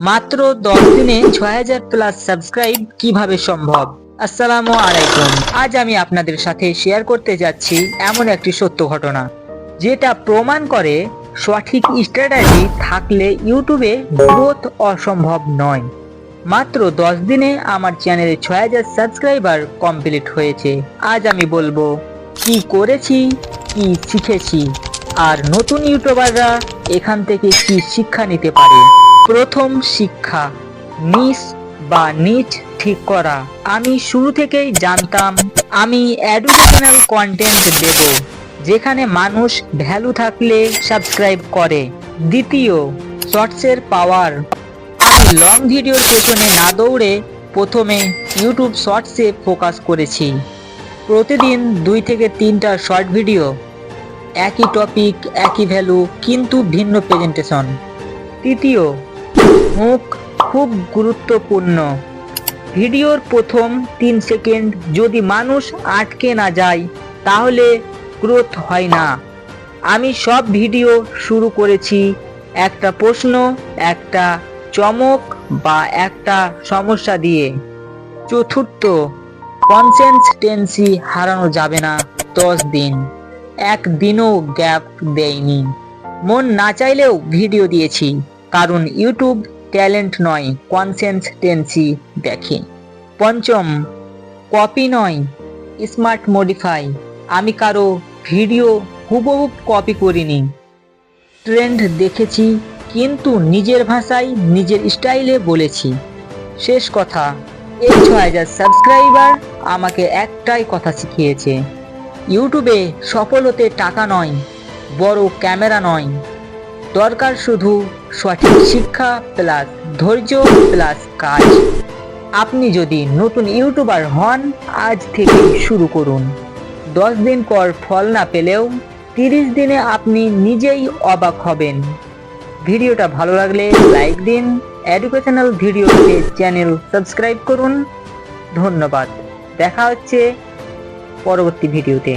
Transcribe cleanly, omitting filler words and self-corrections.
মাত্র 10 দিনে 6000 plus subscribe কিভাবে সম্ভব? আসসালামু আলাইকুম। আজ আমি আপনাদের সাথে শেয়ার করতে যাচ্ছি এমন একটি সত্য ঘটনা, যেটা প্রমাণ করে সঠিক স্ট্র্যাটেজি থাকলে ইউটিউবে গ্রোথ অসম্ভব নয়। মাত্র 10 দিনে আমার চ্যানেলে 6000 সাবস্ক্রাইবার কমপ্লিট হয়েছে। আজ আমি বলবো কি করেছি, কি শিখেছি, আর নতুন ইউটিউবাররা এখান থেকে কি শিক্ষা নিতে পারে। প্রথম শিক্ষা, নিশ বা নিচ ঠিক করা। আমি শুরু থেকেই জানতাম আমি এডুকেশনাল কন্টেন্ট দেব, যেখানে মানুষ ভ্যালু থাকলে সাবস্ক্রাইব করে। দ্বিতীয়, শর্টসের পাওয়ার। আমি লং ভিডিওর পেছনে না দৌড়ে প্রথমে ইউটিউব শর্টসে ফোকাস করেছি। প্রতিদিন 2 থেকে 3টা শর্ট ভিডিও, একই টপিক, একই ভ্যালু, কিন্তু ভিন্ন প্রেজেন্টেশন। তৃতীয়, হুক খুব গুরুত্বপূর্ণ। ভিডিওর প্রথম 3 সেকেন্ড যদি মানুষ আটকে না যায়, তাহলে গ্রোথ হয় না। আমি সব ভিডিও শুরু করেছি একটা প্রশ্ন, একটা চমক বা একটা সমস্যা দিয়ে। চতুর্থ, কনসিস্টেন্সি হারানো যাবে না। 10 দিন, একদিনও গ্যাপ দেয়নি। মন না চাইলেও ভিডিও দিয়েছি, কারণ ইউটিউব ট্যালেন্ট নয়, কনসিস্টেন্সি দেখে। পঞ্চম, কপি নয়, স্মার্ট মডিফাই। আমি কারো ভিডিও হুবহু কপি করিনি। ট্রেন্ড দেখেছি, কিন্তু নিজের ভাষায়, নিজের স্টাইলে বলেছি। শেষ কথা, এই 6000 সাবস্ক্রাইবার আমাকে একটাই কথা শিখিয়েছে, ইউটিউবে সফল হতে টাকা নয়, বড় ক্যামেরা নয়, দরকার শুধু সঠিক শিক্ষা প্লাস ধৈর্য প্লাস কাজ। আপনি যদি নতুন ইউটিউবার হন, আজ থেকেই শুরু করুন। 10 দিন পর ফল না পেলেও 30 দিনে আপনি নিজেই অবাক হবেন। ভিডিওটা ভালো লাগলে লাইক দিন, এডুকেশনাল ভিডিওতে চ্যানেল সাবস্ক্রাইব করুন। ধন্যবাদ। দেখা হচ্ছে পরবর্তী ভিডিওতে।